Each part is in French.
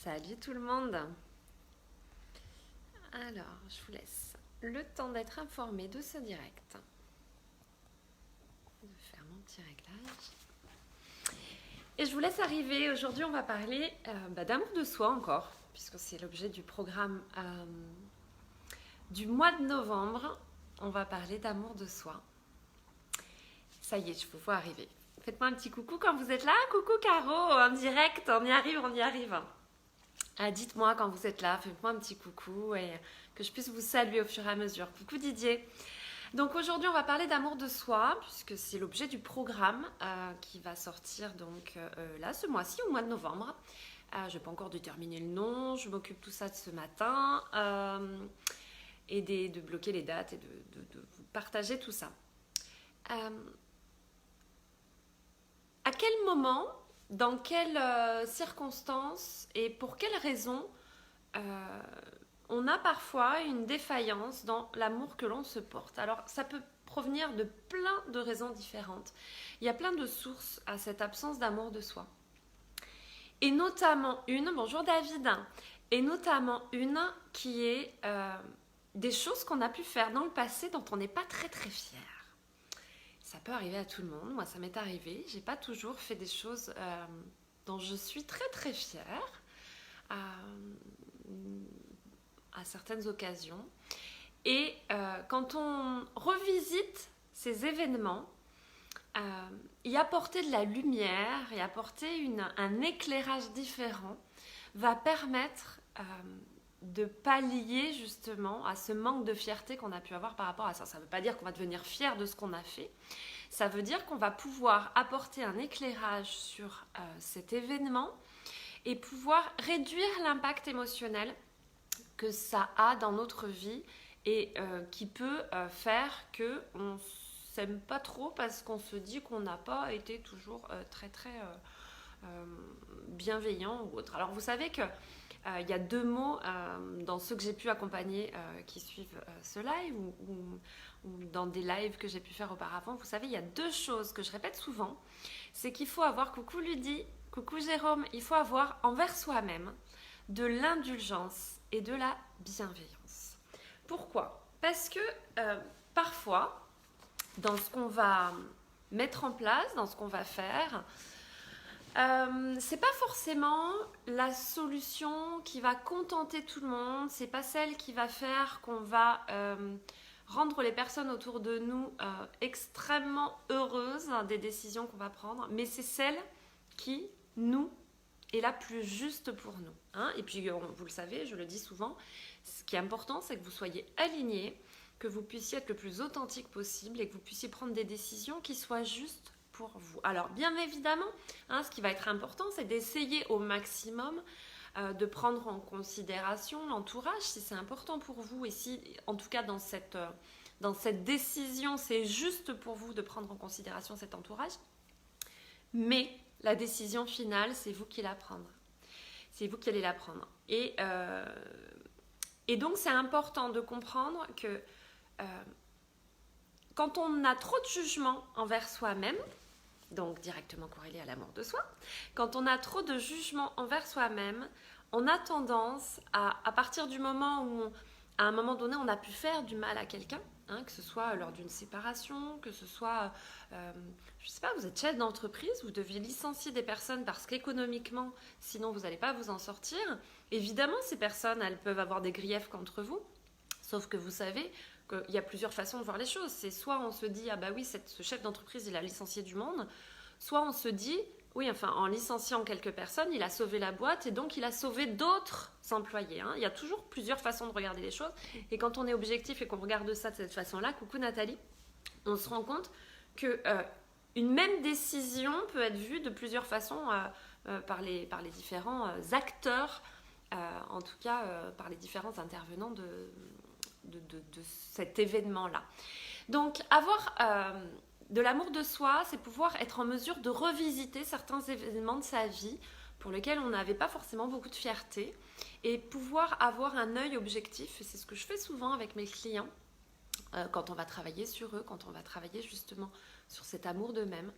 Salut tout le monde. Alors, je vous laisse le temps d'être informé de ce direct. De faire mon petit réglage. Et je vous laisse arriver. Aujourd'hui, on va parler d'amour de soi encore, puisque c'est l'objet du programme du mois de novembre. On va parler d'amour de soi. Ça y est, je vous vois arriver. Faites-moi un petit coucou quand vous êtes là. Coucou Caro, en direct, on y arrive, on y arrive. Dites-moi quand vous êtes là, faites-moi un petit coucou et que je puisse vous saluer au fur et à mesure. Coucou Didier. Donc aujourd'hui on va parler d'amour de soi puisque c'est l'objet du programme qui va sortir donc là ce mois-ci, au mois de novembre. Je n'ai pas encore déterminé le nom, je m'occupe tout ça de ce matin et de bloquer les dates et de vous partager tout ça. À quel moment, dans quelles circonstances et pour quelles raisons on a parfois une défaillance dans l'amour que l'on se porte. Alors ça peut provenir de plein de raisons différentes. Il y a plein de sources à cette absence d'amour de soi. Et notamment une, bonjour David, et notamment une qui est des choses qu'on a pu faire dans le passé dont on n'est pas très très fier. Ça peut arriver à tout le monde, moi ça m'est arrivé, j'ai pas toujours fait des choses dont je suis très très fière à certaines occasions. Et quand on revisite ces événements, y apporter de la lumière et apporter un éclairage différent va permettre de pallier justement à ce manque de fierté qu'on a pu avoir par rapport à ça. Ça ne veut pas dire qu'on va devenir fier de ce qu'on a fait. Ça veut dire qu'on va pouvoir apporter un éclairage sur cet événement et pouvoir réduire l'impact émotionnel que ça a dans notre vie et qui peut faire qu'on ne s'aime pas trop parce qu'on se dit qu'on n'a pas été toujours très très bienveillant ou autre. Alors vous savez que il y a deux mots dans ceux que j'ai pu accompagner qui suivent ce live ou dans des lives que j'ai pu faire auparavant. Vous savez, il y a deux choses que je répète souvent. C'est qu'il faut avoir, coucou Ludie, coucou Jérôme, il faut avoir envers soi-même de l'indulgence et de la bienveillance. Pourquoi ? Parce que parfois, dans ce qu'on va mettre en place, dans ce qu'on va faire, c'est pas forcément la solution qui va contenter tout le monde, c'est pas celle qui va faire qu'on va rendre les personnes autour de nous extrêmement heureuses des décisions qu'on va prendre, mais c'est celle qui nous est la plus juste pour nous. Hein. Et puis, vous le savez, je le dis souvent, ce qui est important, c'est que vous soyez alignés, que vous puissiez être le plus authentique possible et que vous puissiez prendre des décisions qui soient justes pour vous. Alors, bien évidemment, ce qui va être important, c'est d'essayer au maximum de prendre en considération l'entourage, si c'est important pour vous et si, en tout cas, dans cette décision, c'est juste pour vous de prendre en considération cet entourage. Mais la décision finale, c'est vous qui la prendre. C'est vous qui allez la prendre. Et donc, c'est important de comprendre que quand on a trop de jugement envers soi-même, donc directement corrélé à l'amour de soi, quand on a trop de jugement envers soi-même, on a tendance à partir du moment où, à un moment donné, on a pu faire du mal à quelqu'un, que ce soit lors d'une séparation, que ce soit, je sais pas, vous êtes chef d'entreprise, vous deviez licencier des personnes parce qu'économiquement, sinon vous n'allez pas vous en sortir. Évidemment, ces personnes, elles peuvent avoir des griefs contre vous, sauf que vous savez qu'il y a plusieurs façons de voir les choses. C'est soit on se dit, ah bah oui, ce chef d'entreprise, il a licencié du monde, soit on se dit, oui, enfin, en licenciant quelques personnes, il a sauvé la boîte et donc il a sauvé d'autres employés. Il y a toujours plusieurs façons de regarder les choses. Et quand on est objectif et qu'on regarde ça de cette façon-là, coucou Nathalie, on se rend compte qu'une même décision peut être vue de plusieurs façons par les différents acteurs, en tout cas par les différents intervenants de cet événement-là. Donc, avoir de l'amour de soi, c'est pouvoir être en mesure de revisiter certains événements de sa vie pour lesquels on n'avait pas forcément beaucoup de fierté et pouvoir avoir un œil objectif, et c'est ce que je fais souvent avec mes clients, quand on va travailler sur eux, quand on va travailler justement sur cet amour d'eux-mêmes.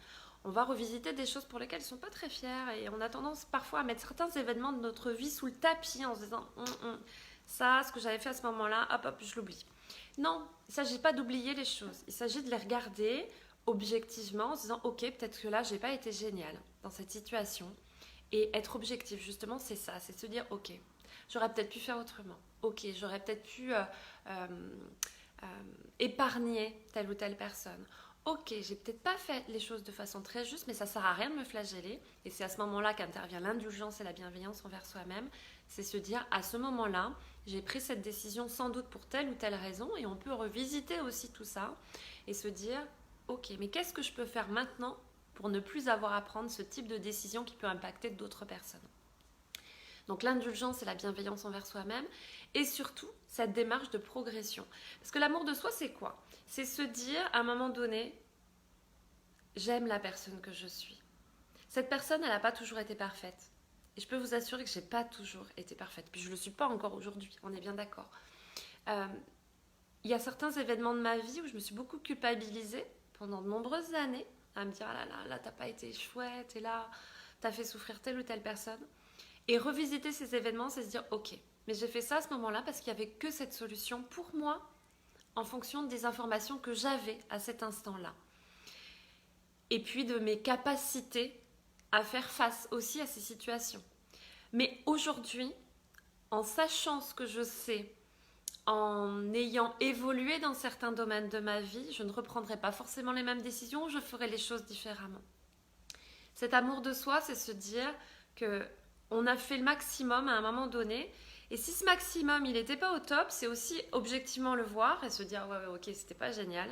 On va revisiter des choses pour lesquelles ils ne sont pas très fiers et on a tendance parfois à mettre certains événements de notre vie sous le tapis en se disant ça, ce que j'avais fait à ce moment-là, hop hop, je l'oublie. Non, il ne s'agit pas d'oublier les choses, il s'agit de les regarder objectivement en se disant ok, peut-être que là, j'ai pas été géniale dans cette situation. Et être objectif, justement, c'est ça, c'est se dire ok, j'aurais peut-être pu faire autrement, ok, j'aurais peut-être pu épargner telle ou telle personne. Ok, j'ai peut-être pas fait les choses de façon très juste, mais ça sert à rien de me flageller. Et c'est à ce moment-là qu'intervient l'indulgence et la bienveillance envers soi-même. C'est se dire, à ce moment-là, j'ai pris cette décision sans doute pour telle ou telle raison, et on peut revisiter aussi tout ça et se dire, ok, mais qu'est-ce que je peux faire maintenant pour ne plus avoir à prendre ce type de décision qui peut impacter d'autres personnes. Donc l'indulgence et la bienveillance envers soi-même et surtout cette démarche de progression. Parce que l'amour de soi, c'est quoi? C'est se dire à un moment donné, j'aime la personne que je suis. Cette personne, elle n'a pas toujours été parfaite. Et je peux vous assurer que je n'ai pas toujours été parfaite. Puis je ne le suis pas encore aujourd'hui, on est bien d'accord. Il y a certains événements de ma vie où je me suis beaucoup culpabilisée pendant de nombreuses années à me dire ah là, t'as pas été chouette et là, t'as fait souffrir telle ou telle personne. Et revisiter ces événements, c'est se dire ok, mais j'ai fait ça à ce moment-là parce qu'il n'y avait que cette solution pour moi en fonction des informations que j'avais à cet instant-là. Et puis de mes capacités à faire face aussi à ces situations. Mais aujourd'hui, en sachant ce que je sais, en ayant évolué dans certains domaines de ma vie, je ne reprendrai pas forcément les mêmes décisions, je ferai les choses différemment. Cet amour de soi, c'est se dire qu'on a fait le maximum à un moment donné, et si ce maximum, il n'était pas au top, c'est aussi objectivement le voir et se dire ouais, ok, c'était pas génial,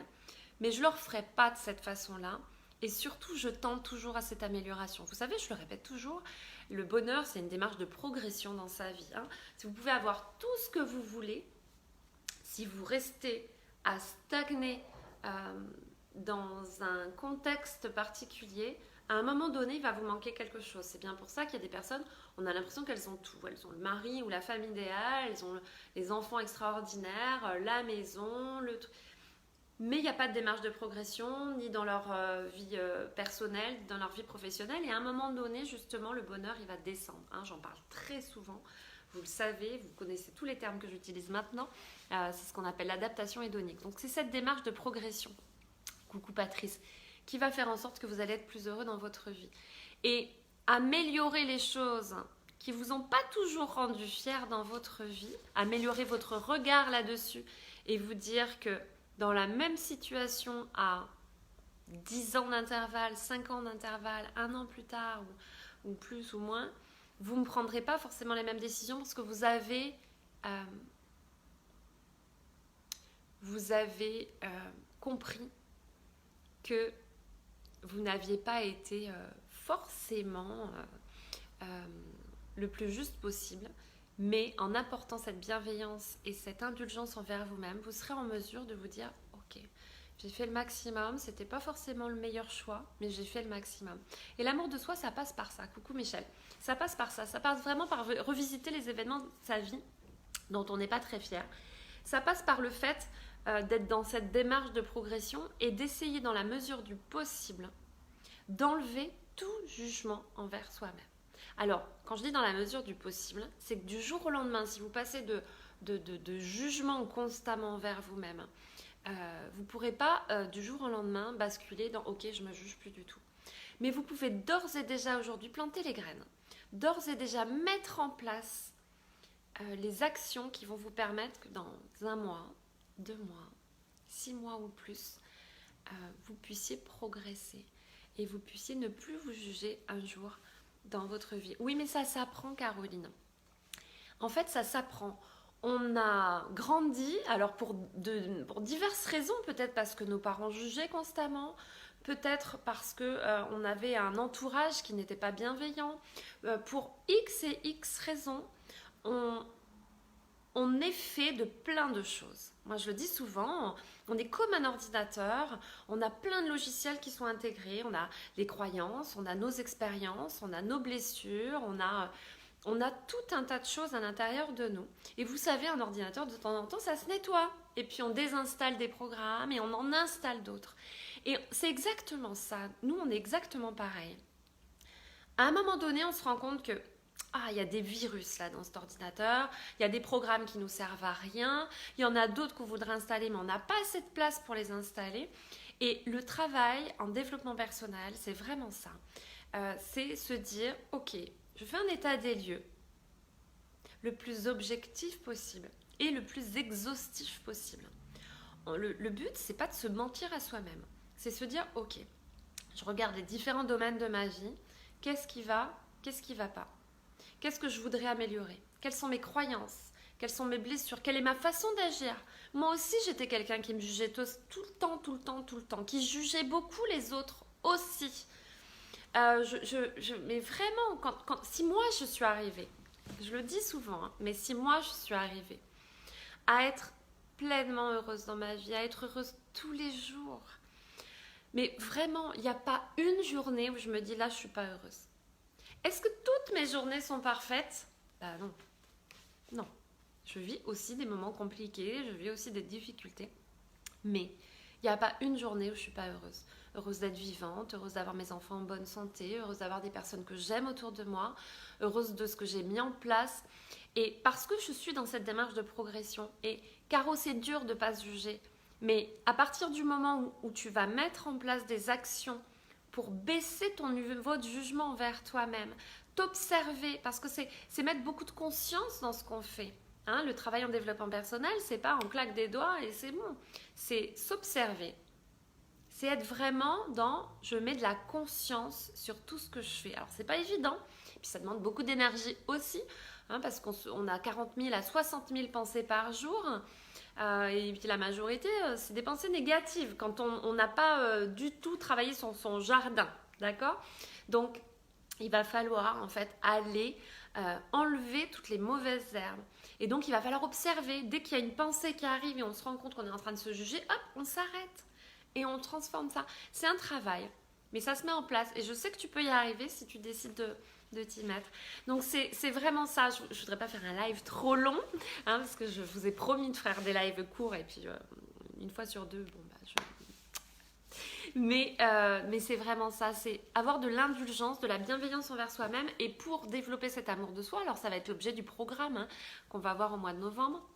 mais je ne le referai pas de cette façon-là, et surtout, je tente toujours à cette amélioration. Vous savez, je le répète toujours, le bonheur, c'est une démarche de progression dans sa vie. Si vous pouvez avoir tout ce que vous voulez, si vous restez à stagner dans un contexte particulier, à un moment donné, il va vous manquer quelque chose. C'est bien pour ça qu'il y a des personnes, on a l'impression qu'elles ont tout. Elles ont le mari ou la femme idéale, elles ont les enfants extraordinaires, la maison, le truc. Mais il n'y a pas de démarche de progression, ni dans leur vie personnelle, ni dans leur vie professionnelle. Et à un moment donné, justement, le bonheur, il va descendre. J'en parle très souvent. Vous le savez, vous connaissez tous les termes que j'utilise maintenant. C'est ce qu'on appelle l'adaptation hédonique. Donc, c'est cette démarche de progression, coucou Patrice, qui va faire en sorte que vous allez être plus heureux dans votre vie. Et améliorer les choses qui ne vous ont pas toujours rendu fiers dans votre vie, améliorer votre regard là-dessus et vous dire que dans la même situation à 10 ans d'intervalle, 5 ans d'intervalle, 1 an plus tard ou plus ou moins, vous ne prendrez pas forcément les mêmes décisions parce que vous avez compris que vous n'aviez pas été forcément le plus juste possible, mais en apportant cette bienveillance et cette indulgence envers vous-même, vous serez en mesure de vous dire ok, j'ai fait le maximum, c'était pas forcément le meilleur choix, mais j'ai fait le maximum. Et l'amour de soi, ça passe par ça. Coucou Michel. Ça passe par ça. Ça passe vraiment par revisiter les événements de sa vie dont on n'est pas très fier. Ça passe par le fait d'être dans cette démarche de progression et d'essayer dans la mesure du possible d'enlever tout jugement envers soi-même. Alors, quand je dis dans la mesure du possible, c'est que du jour au lendemain, si vous passez de jugement constamment envers vous-même, vous ne pourrez pas du jour au lendemain basculer dans « ok, je ne me juge plus du tout ». Mais vous pouvez d'ores et déjà aujourd'hui planter les graines, d'ores et déjà mettre en place les actions qui vont vous permettre que dans 1 mois, 2 mois, 6 mois ou plus, vous puissiez progresser et vous puissiez ne plus vous juger un jour dans votre vie. Oui, mais ça s'apprend, Caroline. En fait, ça s'apprend. On a grandi, alors pour diverses raisons, peut-être parce que nos parents jugeaient constamment, peut-être parce qu'on avait un entourage qui n'était pas bienveillant. Pour X et X raisons, on est fait de plein de choses. Moi, je le dis souvent, on est comme un ordinateur, on a plein de logiciels qui sont intégrés, on a les croyances, on a nos expériences, on a nos blessures, on a tout un tas de choses à l'intérieur de nous. Et vous savez, un ordinateur, de temps en temps, ça se nettoie. et puis on désinstalle des programmes et on en installe d'autres. Et c'est exactement ça. Nous, on est exactement pareil. À un moment donné, on se rend compte que il y a des virus là dans cet ordinateur, il y a des programmes qui nous servent à rien, il y en a d'autres qu'on voudrait installer, mais on n'a pas assez de place pour les installer. Et le travail en développement personnel, c'est vraiment ça. C'est se dire, ok, je fais un état des lieux le plus objectif possible et le plus exhaustif possible. Le but, c'est pas de se mentir à soi-même, c'est se dire, ok, je regarde les différents domaines de ma vie, qu'est-ce qui va pas, qu'est-ce que je voudrais améliorer, quelles sont mes croyances, quelles sont mes blessures, quelle est ma façon d'agir. Moi aussi, j'étais quelqu'un qui me jugeait tout le temps, qui jugeait beaucoup les autres aussi. Mais vraiment, si moi je suis arrivée, je le dis souvent, hein, mais si moi je suis arrivée à être pleinement heureuse dans ma vie, à être heureuse tous les jours, mais vraiment, il n'y a pas une journée où je me dis là, je ne suis pas heureuse. Est-ce que toutes mes journées sont parfaites? Bah non. Non. Je vis aussi des moments compliqués, je vis aussi des difficultés. Mais il n'y a pas une journée où je ne suis pas heureuse. Heureuse d'être vivante, heureuse d'avoir mes enfants en bonne santé, heureuse d'avoir des personnes que j'aime autour de moi, heureuse de ce que j'ai mis en place. Et parce que je suis dans cette démarche de progression, et Caro, c'est dur de ne pas se juger, mais à partir du moment où tu vas mettre en place des actions pour baisser ton niveau de jugement envers toi-même, t'observer, parce que c'est mettre beaucoup de conscience dans ce qu'on fait. Hein, le travail en développement personnel, c'est pas on claque des doigts et c'est bon. C'est s'observer. C'est être vraiment dans je mets de la conscience sur tout ce que je fais. Alors c'est pas évident, puis ça demande beaucoup d'énergie aussi, hein, parce qu'on a 40 000 à 60 000 pensées par jour. Et puis la majorité, c'est des pensées négatives quand on n'a pas du tout travaillé sur son jardin, d'accord? Donc, il va falloir en fait aller enlever toutes les mauvaises herbes. Et donc, il va falloir observer. Dès qu'il y a une pensée qui arrive et on se rend compte qu'on est en train de se juger, hop, on s'arrête et on transforme ça. C'est un travail, mais ça se met en place. Et je sais que tu peux y arriver si tu décides de t'y mettre. Donc c'est vraiment ça. Je ne voudrais pas faire un live trop long, hein, parce que je vous ai promis de faire des lives courts et puis une fois sur deux, bon bah mais c'est vraiment ça, c'est avoir de l'indulgence, de la bienveillance envers soi-même. Et pour développer cet amour de soi, alors ça va être l'objet du programme, hein, qu'on va voir au mois de novembre.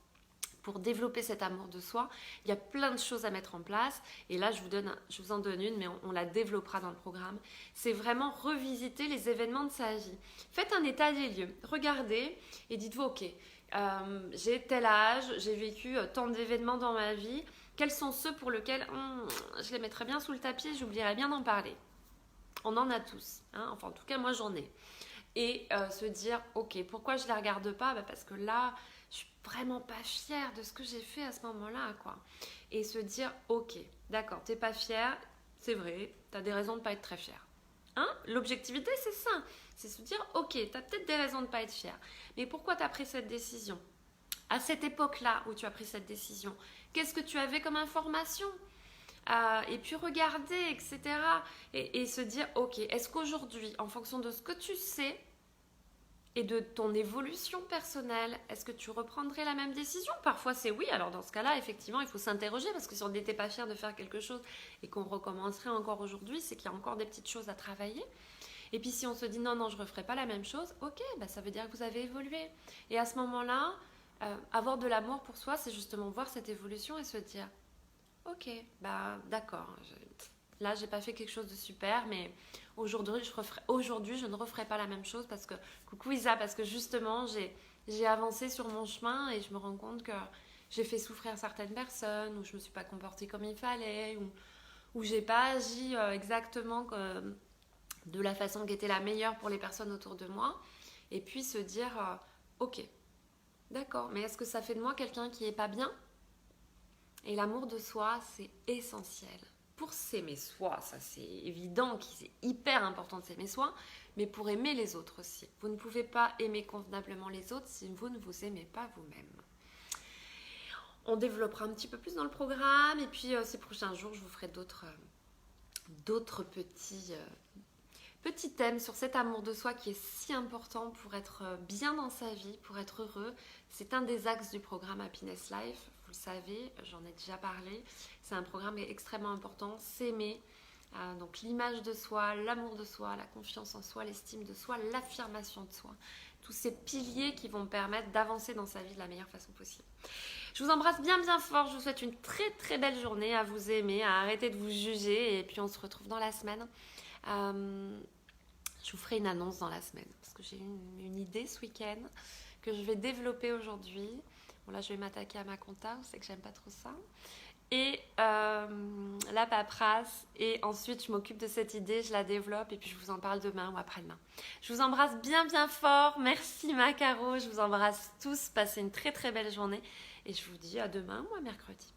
Pour développer cet amour de soi, il y a plein de choses à mettre en place. Et là, je vous en donne une, mais on la développera dans le programme. C'est vraiment revisiter les événements de sa vie. Faites un état des lieux. Regardez et dites-vous, ok, j'ai tel âge, j'ai vécu tant d'événements dans ma vie. Quels sont ceux pour lesquels je les mettrais bien sous le tapis et j'oublierais bien d'en parler? On en a tous. Hein, enfin, en tout cas, moi, j'en ai. Et se dire, ok, pourquoi je ne les regarde pas? Parce que là, je suis vraiment pas fière de ce que j'ai fait à ce moment-là, quoi. Et se dire, ok, d'accord, t'es pas fière, c'est vrai, t'as des raisons de pas être très fière. Hein? L'objectivité, c'est ça. C'est se dire, ok, t'as peut-être des raisons de pas être fière, mais pourquoi t'as pris cette décision? À cette époque-là où tu as pris cette décision, qu'est-ce que tu avais comme information? Et puis regarder, etc. Et se dire, ok, est-ce qu'aujourd'hui, en fonction de ce que tu sais, et de ton évolution personnelle, est-ce que tu reprendrais la même décision? Parfois c'est oui, alors dans ce cas-là, effectivement, il faut s'interroger parce que si on n'était pas fier de faire quelque chose et qu'on recommencerait encore aujourd'hui, c'est qu'il y a encore des petites choses à travailler. Et puis si on se dit non, je ne referai pas la même chose, ok, bah, ça veut dire que vous avez évolué. Et à ce moment-là, avoir de l'amour pour soi, c'est justement voir cette évolution et se dire, ok, bah d'accord, là j'ai pas fait quelque chose de super, mais aujourd'hui je ne referai pas la même chose parce que, coucou Isa, parce que justement j'ai avancé sur mon chemin et je me rends compte que j'ai fait souffrir certaines personnes, ou je me suis pas comportée comme il fallait, ou j'ai pas agi exactement de la façon qui était la meilleure pour les personnes autour de moi. Et puis se dire, ok, d'accord, mais est-ce que ça fait de moi quelqu'un qui est pas bien? Et l'amour de soi, c'est essentiel. Pour s'aimer soi, ça c'est évident, c'est hyper important de s'aimer soi, mais pour aimer les autres aussi. Vous ne pouvez pas aimer convenablement les autres si vous ne vous aimez pas vous-même. On développera un petit peu plus dans le programme, et puis ces prochains jours, je vous ferai d'autres petits thèmes sur cet amour de soi qui est si important pour être bien dans sa vie, pour être heureux. C'est un des axes du programme Happiness Life. le savez, j'en ai déjà parlé. C'est un programme extrêmement important, s'aimer. Donc l'image de soi, l'amour de soi, la confiance en soi, l'estime de soi, l'affirmation de soi. Tous ces piliers qui vont permettre d'avancer dans sa vie de la meilleure façon possible. Je vous embrasse bien bien fort, je vous souhaite une très très belle journée, à vous aimer, à arrêter de vous juger et puis on se retrouve dans la semaine. Je vous ferai une annonce dans la semaine parce que j'ai une idée ce week-end que je vais développer aujourd'hui. Bon là je vais m'attaquer à ma compta, vous savez que j'aime pas trop ça. Et la paperasse, et ensuite je m'occupe de cette idée, je la développe et puis je vous en parle demain ou après-demain. Je vous embrasse bien bien fort, merci ma Caro, je vous embrasse tous, passez une très très belle journée et je vous dis à demain ou à mercredi.